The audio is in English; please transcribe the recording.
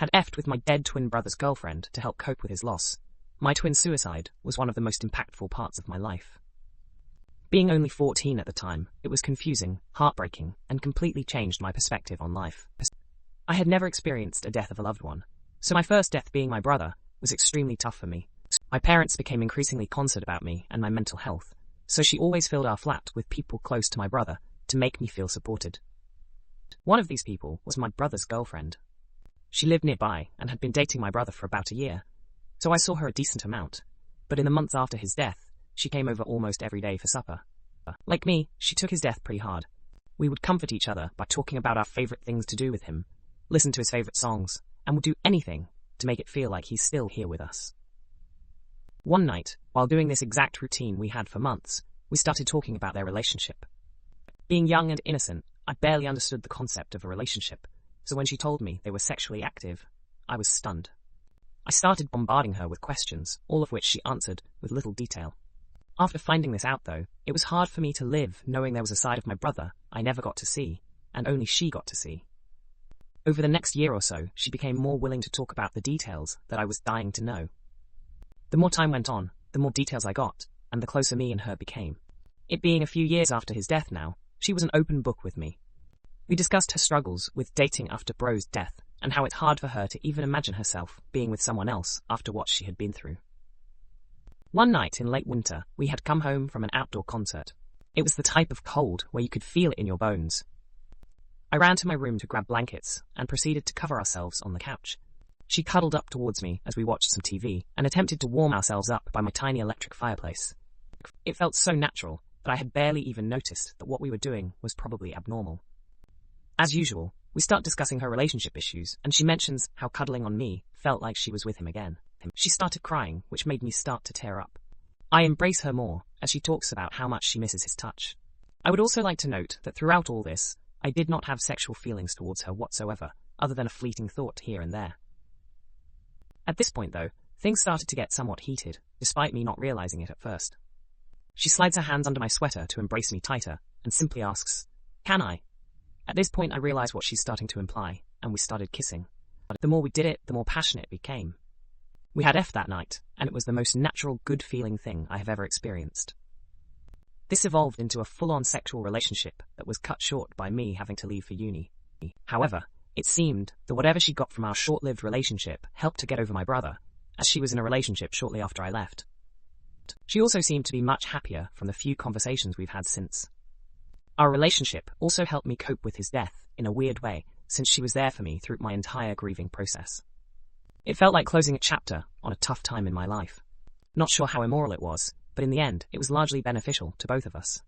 had effed with my dead twin brother's girlfriend to help cope with his loss. My twin suicide was one of the most impactful parts of my life. Being only 14 at the time, it was confusing, heartbreaking, and completely changed my perspective on life. I had never experienced a death of a loved one, so my first death being my brother was extremely tough for me. My parents became increasingly concerned about me and my mental health, so she always filled our flat with people close to my brother to make me feel supported. One of these people was my brother's girlfriend. She lived nearby and had been dating my brother for about a year, so I saw her a decent amount, but in the months after his death, she came over almost every day for supper. Like me, she took his death pretty hard. We would comfort each other by talking about our favorite things to do with him, listen to his favorite songs, and would do anything to make it feel like he's still here with us. One night, while doing this exact routine we had for months, we started talking about their relationship. Being young and innocent, I barely understood the concept of a relationship, so when she told me they were sexually active, I was stunned. I started bombarding her with questions, all of which she answered with little detail. After finding this out, though, it was hard for me to live knowing there was a side of my brother I never got to see, and only she got to see. Over the next year or so, she became more willing to talk about the details that I was dying to know. The more time went on, the more details I got, and the closer me and her became. It being a few years after his death now, she was an open book with me. We discussed her struggles with dating after bro's death, and how it's hard for her to even imagine herself being with someone else after what she had been through. One night in late winter, we had come home from an outdoor concert. It was the type of cold where you could feel it in your bones. I ran to my room to grab blankets and proceeded to cover ourselves on the couch. She cuddled up towards me as we watched some TV and attempted to warm ourselves up by my tiny electric fireplace. It felt so natural that I had barely even noticed that what we were doing was probably abnormal. As usual, we start discussing her relationship issues, and she mentions how cuddling on me felt like she was with him again. She started crying, which made me start to tear up. I embrace her more as she talks about how much she misses his touch. I would also like to note that throughout all this, I did not have sexual feelings towards her whatsoever, other than a fleeting thought here and there. At this point, though, things started to get somewhat heated, despite me not realizing it at first. She slides her hands under my sweater to embrace me tighter, and simply asks, "Can I?" At this point I realize what she's starting to imply, and we started kissing. The more we did it, the more passionate it became. We had effed that night, and it was the most natural, good-feeling thing I have ever experienced. This evolved into a full-on sexual relationship that was cut short by me having to leave for uni. However, it seemed that whatever she got from our short-lived relationship helped to get over my brother, as she was in a relationship shortly after I left. She also seemed to be much happier from the few conversations we've had since. Our relationship also helped me cope with his death in a weird way, since she was there for me through my entire grieving process. It felt like closing a chapter on a tough time in my life. Not sure how immoral it was, but in the end, it was largely beneficial to both of us.